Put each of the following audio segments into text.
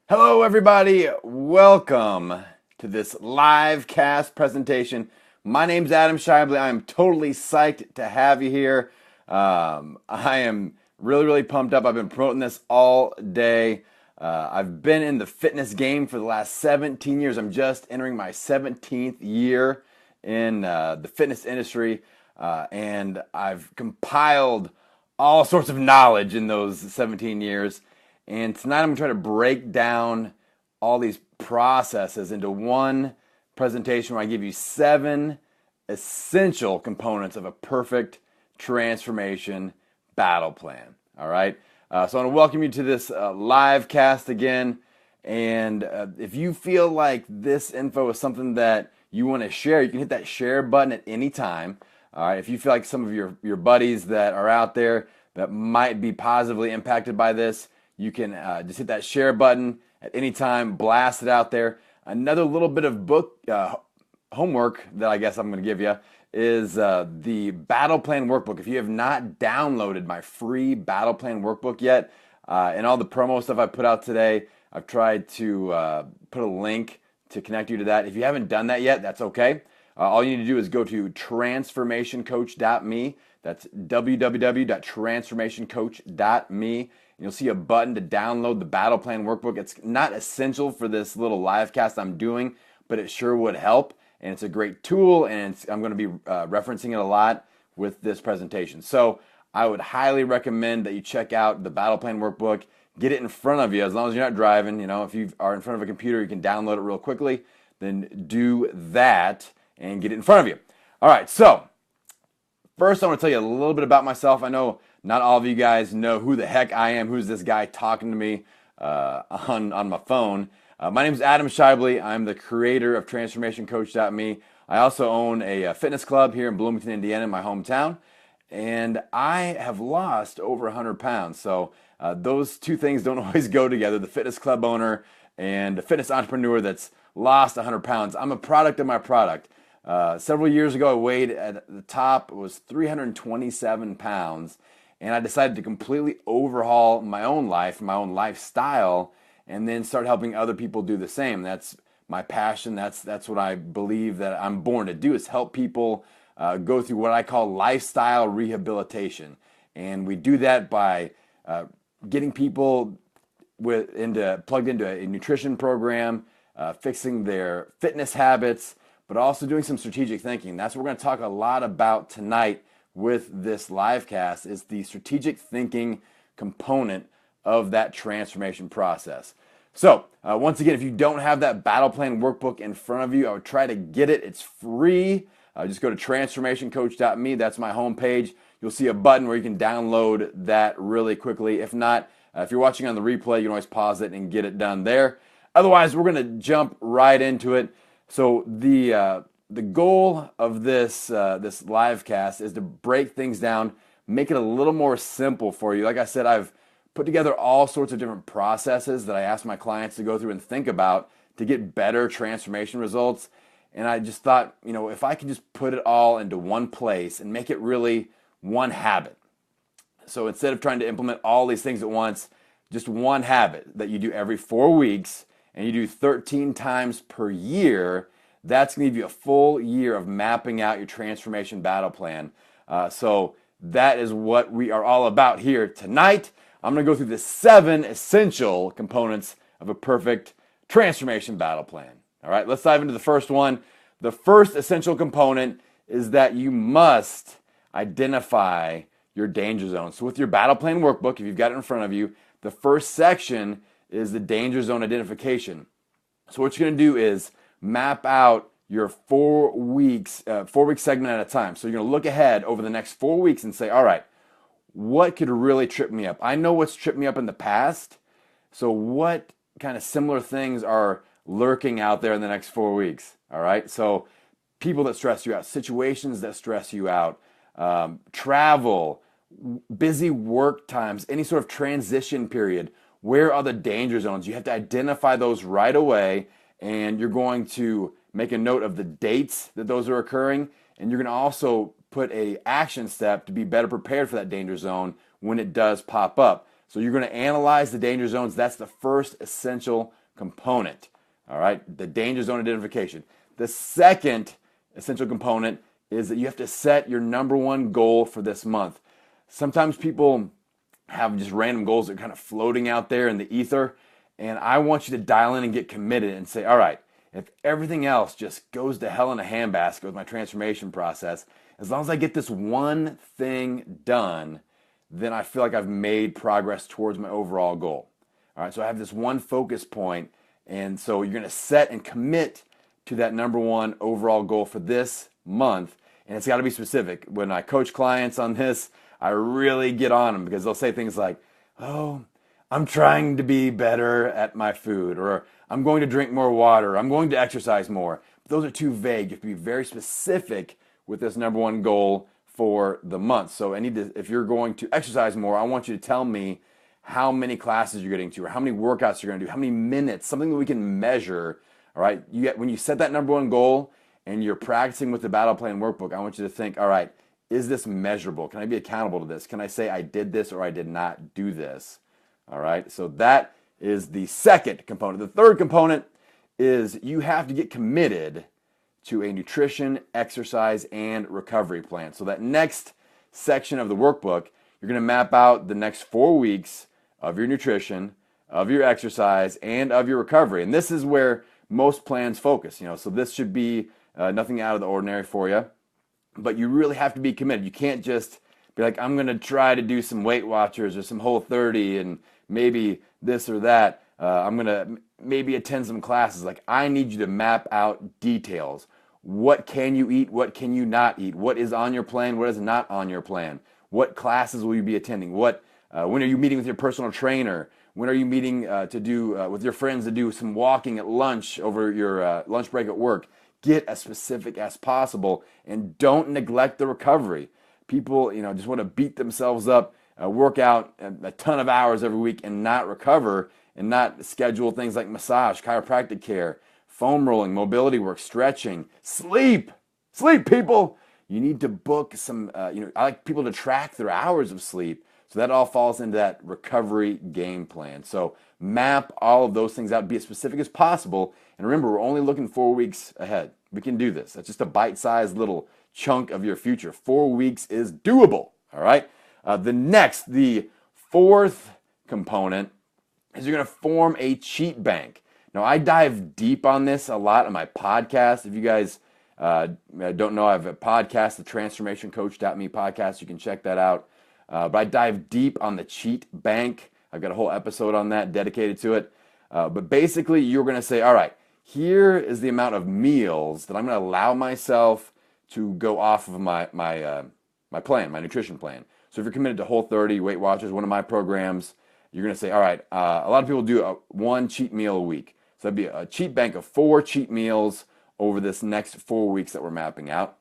Hello, everybody. Welcome to this live cast presentation. My name's Adam Shively. I'm totally psyched to have you here. I am really pumped up. I've been promoting this all day. I've been in the fitness game for the last 17 years. I'm just entering my 17th year in the fitness industry, and I've compiled all sorts of knowledge in those 17 years. And tonight I'm going to try to break down all these processes into one presentation where I give you 7 essential components of a perfect transformation battle plan. All right. So I want to welcome you to this live cast again. And if you feel like this info is something that you want to share, you can hit that share button at any time. All right. If you feel like some of your buddies that are out there that might be positively impacted by this, you can just hit that share button at any time, blast it out there. Another little bit of book homework that I guess I'm going to give you is the Battle Plan Workbook. If you have not downloaded my free Battle Plan Workbook yet, and all the promo stuff I put out today, I've tried to put a link to connect you to that. If you haven't done that yet, that's okay. All you need to do is go to transformationcoach.me. That's www.transformationcoach.me. And you'll see a button to download the Battle Plan Workbook. It's not essential for this little live cast I'm doing, but it sure would help. And it's a great tool, and I'm going to be referencing it a lot with this presentation. So I would highly recommend that you check out the Battle Plan Workbook. Get it in front of you as long as you're not driving. You know, if you are in front of a computer, you can download it real quickly. Then do that and get it in front of you. All right, so first I want to tell you a little bit about myself. I know not all of you guys know who the heck I am. Who's this guy talking to me on my phone? My name is Adam Shively. I'm the creator of TransformationCoach.me. I also own a fitness club here in Bloomington, Indiana, in my hometown. And I have lost over 100 pounds. So those two things don't always go together. The fitness club owner and the fitness entrepreneur that's lost 100 pounds. I'm a product of my product. Several years ago, I weighed at the top, it was 327 pounds. And I decided to completely overhaul my own life, my own lifestyle, and then start helping other people do the same. That's my passion. That's what I believe that I'm born to do, is help people go through what I call lifestyle rehabilitation. And we do that by getting people plugged into a nutrition program, fixing their fitness habits, but also doing some strategic thinking. That's what we're going to talk a lot about tonight with this live cast, is the strategic thinking component of that transformation process. So once again, if you don't have that Battle Plan Workbook in front of you, I would try to get it. It's free. Just go to transformationcoach.me. That's my homepage. You'll see a button where you can download that really quickly. If not, if you're watching on the replay, you can always pause it and get it done there. Otherwise, we're going to jump right into it. So the goal of this live cast is to break things down, make it a little more simple for you. Like I said, I've put together all sorts of different processes that I ask my clients to go through and think about to get better transformation results. And I just thought, if I could just put it all into one place and make it really one habit. So instead of trying to implement all these things at once, just one habit that you do every 4 weeks and you do 13 times per year, that's going to give you a full year of mapping out your transformation battle plan. So that is what we are all about here tonight. I'm going to go through the 7 essential components of a perfect transformation battle plan. All right, let's dive into the first one. The first essential component is that you must identify your danger zone. So with your battle plan workbook, if you've got it in front of you, the first section is the danger zone identification. So what you're going to do is map out your 4 weeks, 4-week segment at a time. So you're going to look ahead over the next 4 weeks and say, all right, what could really trip me up? I know what's tripped me up in the past. So what kind of similar things are lurking out there in the next 4 weeks? All right. So people that stress you out, situations that stress you out, travel, busy work times, any sort of transition period. Where are the danger zones? You have to identify those right away, and you're going to make a note of the dates that those are occurring, and you're going to also put a action step to be better prepared for that danger zone when it does pop up. So you're going to analyze the danger zones. That's the first essential component. All right, the danger zone identification. The second essential component is that you have to set your number one goal for this month. Sometimes people have just random goals that are kind of floating out there in the ether, and I want you to dial in and get committed and say, all right, if everything else just goes to hell in a handbasket with my transformation process, as long as I get this one thing done, then I feel like I've made progress towards my overall goal. All right, so I have this one focus point, and so you're going to set and commit to that number one overall goal for this month, and it's got to be specific. When I coach clients on this, I really get on them because they'll say things like, oh, I'm trying to be better at my food, or I'm going to drink more water, I'm going to exercise more. But those are too vague. You have to be very specific with this number one goal for the month. So if you're going to exercise more, I want you to tell me how many classes you're getting to, or how many workouts you're going to do, how many minutes, something that we can measure. All right. When you set that number one goal and you're practicing with the battle plan workbook, I want you to think, all right, is this measurable? Can I be accountable to this? Can I say I did this or I did not do this? All right. So that is the second component. The third component is you have to get committed to a nutrition, exercise, and recovery plan. So that next section of the workbook, you're going to map out the next 4 weeks of your nutrition, of your exercise, and of your recovery. And this is where most plans focus. So this should be nothing out of the ordinary for you, but you really have to be committed. You can't just be like, I'm going to try to do some Weight Watchers or some Whole30 and maybe this or that. I'm going to maybe attend some classes. Like, I need you to map out details. What can you eat? What can you not eat? What is on your plan? What is not on your plan? What classes will you be attending? When are you meeting with your personal trainer? When are you meeting to do with your friends to do some walking at lunch over your lunch break at work? Get as specific as possible, and don't neglect the recovery. People, just want to beat themselves up, work out a ton of hours every week and not recover, and not schedule things like massage, chiropractic care, foam rolling, mobility work, stretching, sleep, people. You need to book some, I like people to track their hours of sleep. So that all falls into that recovery game plan. So map all of those things out, be as specific as possible. And remember, we're only looking 4 weeks ahead. We can do this. That's just a bite-sized little chunk of your future. 4 weeks is doable, all right? The fourth component is you're going to form a cheat bank. Now, I dive deep on this a lot on my podcast. If you guys don't know, I have a podcast, the transformationcoach.me podcast. You can check that out. But I dive deep on the cheat bank. I've got a whole episode on that dedicated to it. But basically, you're going to say, all right, here is the amount of meals that I'm going to allow myself to go off of my plan, my nutrition plan. So if you're committed to Whole30, Weight Watchers, one of my programs, you're going to say, all right, a lot of people do one cheat meal a week. So that'd be a cheat bank of 4 cheat meals over this next 4 weeks that we're mapping out.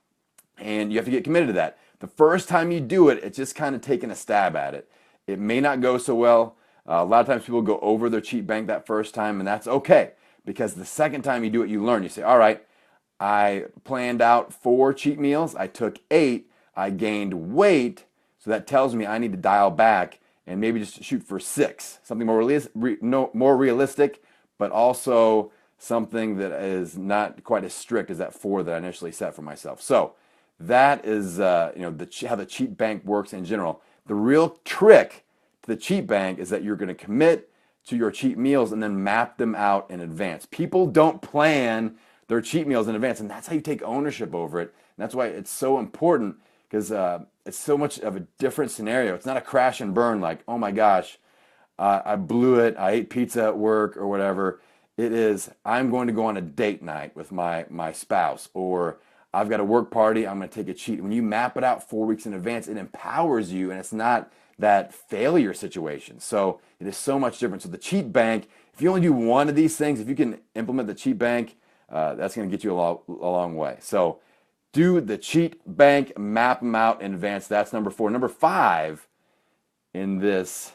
And you have to get committed to that. The first time you do it, it's just kind of taking a stab at it. It may not go so well. A lot of times people go over their cheat bank that first time, and that's okay. Because the second time you do it, you learn. You say, all right, I planned out 4 cheat meals. I took 8. I gained weight. So that tells me I need to dial back and maybe just shoot for 6. Something more realistic, but also something that is not quite as strict as that 4 that I initially set for myself. So that is how the cheat bank works in general. The real trick to the cheat bank is that you're going to commit to your cheat meals and then map them out in advance. People don't plan their cheat meals in advance, and that's how you take ownership over it. And that's why it's so important, because it's so much of a different scenario. It's not a crash and burn like, oh my gosh, I blew it, I ate pizza at work or whatever. It is, I'm going to go on a date night with my spouse, or I've got a work party, I'm going to take a cheat. When you map it out 4 weeks in advance, it empowers you, and it's not that failure situation. So it is so much different. So the cheat bank, if you only do one of these things, if you can implement the cheat bank, that's going to get you a long way. So do the cheat bank, map them out in advance. That's number 4. Number 5 in this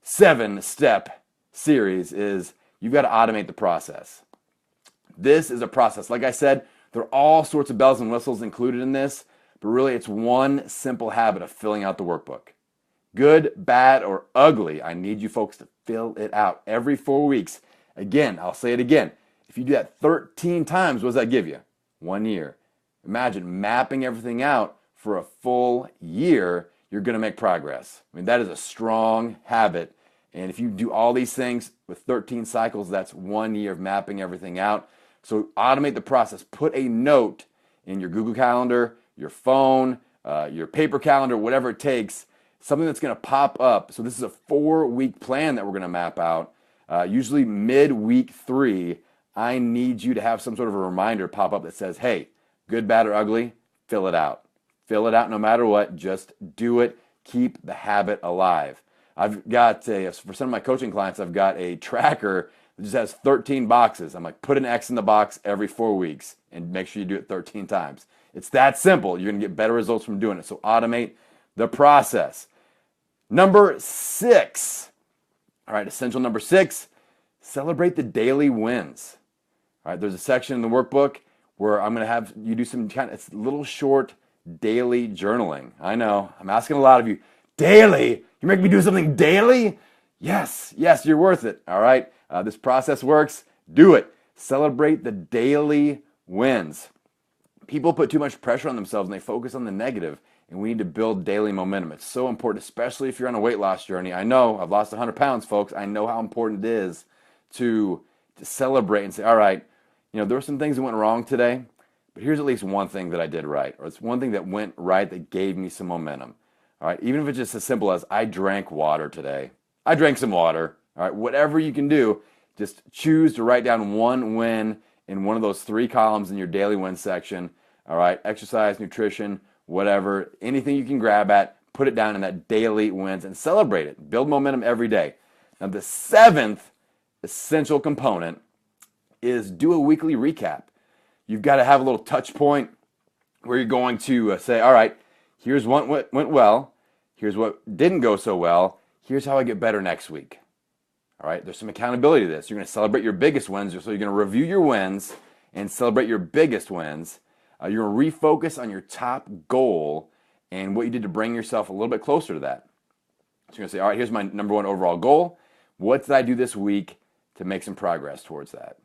7-step series is you've got to automate the process. This is a process. Like I said, there are all sorts of bells and whistles included in this, but really it's one simple habit of filling out the workbook. Good, bad, or ugly. I need you folks to fill it out every 4 weeks. Again, I'll say it again. If you do that 13 times, what does that give you? 1 year. Imagine mapping everything out for a full year. You're going to make progress. I mean, that is a strong habit. And if you do all these things with 13 cycles, that's 1 year of mapping everything out. So automate the process. Put a note in your Google Calendar, your phone, your paper calendar, whatever it takes, something that's going to pop up. So this is a 4-week plan that we're going to map out. Usually mid-week 3, I need you to have some sort of a reminder pop up that says, hey, good, bad, or ugly, fill it out. Fill it out no matter what. Just do it. Keep the habit alive. I've got for some of my coaching clients, I've got a tracker that just has 13 boxes. I'm like, put an X in the box every 4 weeks and make sure you do it 13 times. It's that simple. You're going to get better results from doing it. So automate the process. Number 6. All right, essential number 6, celebrate the daily wins. All right, there's a section in the workbook where I'm going to have you do some it's little short daily journaling. I know, I'm asking a lot of you, daily? You make me do something daily? Yes, you're worth it. All right, this process works. Do it. Celebrate the daily wins. People put too much pressure on themselves and they focus on the negative, and we need to build daily momentum. It's so important, especially if you're on a weight loss journey. I know I've lost 100 pounds, folks. I know how important it is to celebrate and say, all right, there were some things that went wrong today, but here's at least one thing that I did right, or it's one thing that went right that gave me some momentum. All right, even if it's just as simple as I drank water today. I drank some water. All right, whatever you can do, just choose to write down one win in one of those 3 columns in your daily win section. All right, exercise, nutrition, whatever, anything you can grab at, put it down in that daily wins and celebrate it. Build momentum every day. Now, the 7th essential component is do a weekly recap. You've got to have a little touch point where you're going to say, all right, here's what went well, here's what didn't go so well, here's how I get better next week. All right, there's some accountability to this. You're going to celebrate your biggest wins, so you're going to review your wins and celebrate your biggest wins. You're going to refocus on your top goal and what you did to bring yourself a little bit closer to that. So you're going to say, all right, here's my number 1 overall goal. What did I do this week to make some progress towards that?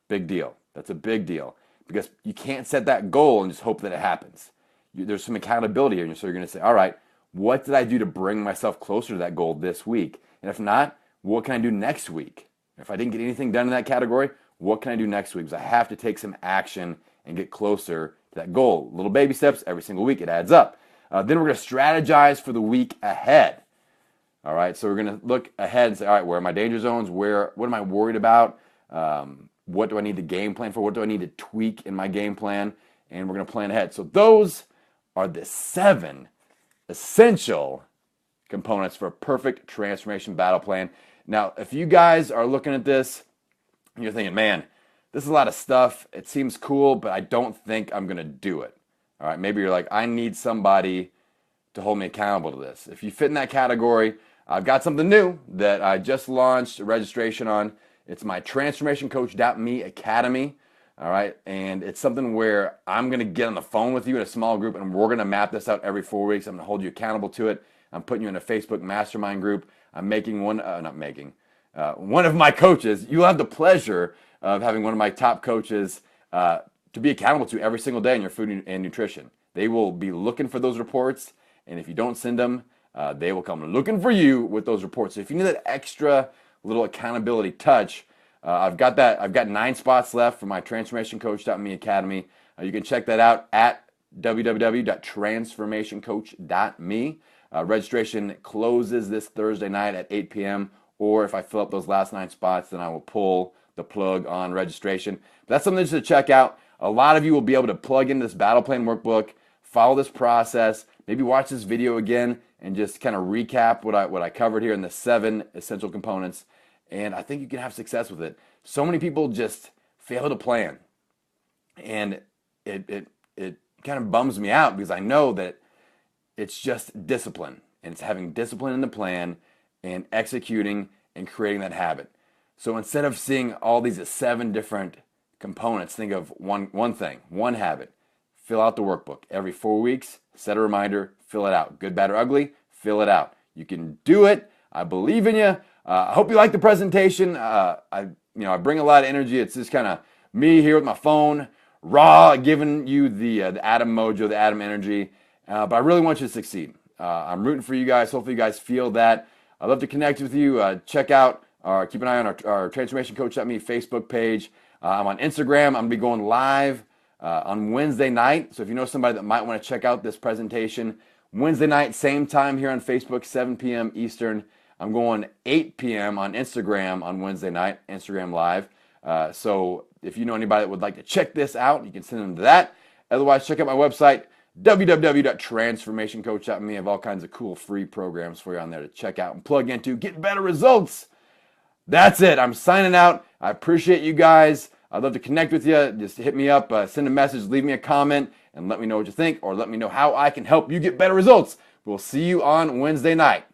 Big deal. That's a big deal because you can't set that goal and just hope that it happens. There's some accountability here. So you're going to say, all right, what did I do to bring myself closer to that goal this week? And if not, what can I do next week? If I didn't get anything done in that category, what can I do next week? Because I have to take some action and get closer to that goal. Little baby steps every single week. It adds up. Then we're going to strategize for the week ahead. All right, so we're going to look ahead and say, all right, where are my danger zones? What am I worried about? What do I need to game plan for? What do I need to tweak in my game plan? And we're going to plan ahead. So those are the 7 essential components for a perfect transformation battle plan. Now, if you guys are looking at this and you're thinking, man, this is a lot of stuff. It seems cool, but I don't think I'm going to do it. All right, maybe you're like, I need somebody to hold me accountable to this. If you fit in that category, I've got something new that I just launched a registration on. It's my transformationcoach.me academy. All right, and it's something where I'm going to get on the phone with you in a small group, and we're going to map this out every 4 weeks. I'm going to hold you accountable to it. I'm putting you in a Facebook mastermind group. I'm making one of my coaches. You'll have the pleasure of having one of my top coaches to be accountable to every single day in your food and nutrition. They will be looking for those reports, and if you don't send them, they will come looking for you with those reports. So if you need that extra little accountability touch, I've got 9 spots left for my transformationcoach.me academy. You can check that out at www.transformationcoach.me. Registration closes this Thursday night at 8 p.m. Or if I fill up those last 9 spots, then I will pull the plug on registration. But that's something just to check out. A lot of you will be able to plug into this battle plan workbook, follow this process, maybe watch this video again and just kind of recap what I covered here in the 7 essential components. And I think you can have success with it. So many people just fail to plan. And it kind of bums me out because I know that it's just discipline. And it's having discipline in the plan and executing and creating that habit. So instead of seeing all these 7 different components, think of one thing, one habit. Fill out the workbook. Every 4 weeks, set a reminder, fill it out. Good, bad, or ugly, fill it out. You can do it. I believe in you. I hope you like the presentation. I bring a lot of energy. It's just kind of me here with my phone, raw, giving you the Adam mojo, the Adam energy. But I really want you to succeed. I'm rooting for you guys. Hopefully you guys feel that. I'd love to connect with you. Check out keep an eye on our Transformation Coach.me Facebook page. I'm on Instagram. I'm going to be going live on Wednesday night. So if you know somebody that might want to check out this presentation, Wednesday night, same time here on Facebook, 7 p.m. Eastern. I'm going 8 p.m. on Instagram on Wednesday night, Instagram Live. So if you know anybody that would like to check this out, you can send them to that. Otherwise, check out my website, www.transformationcoach.me. I have all kinds of cool free programs for you on there to check out and plug into, get better results. That's it. I'm signing out. I appreciate you guys. I'd love to connect with you. Just hit me up, send a message, leave me a comment, and let me know what you think, or let me know how I can help you get better results. We'll see you on Wednesday night.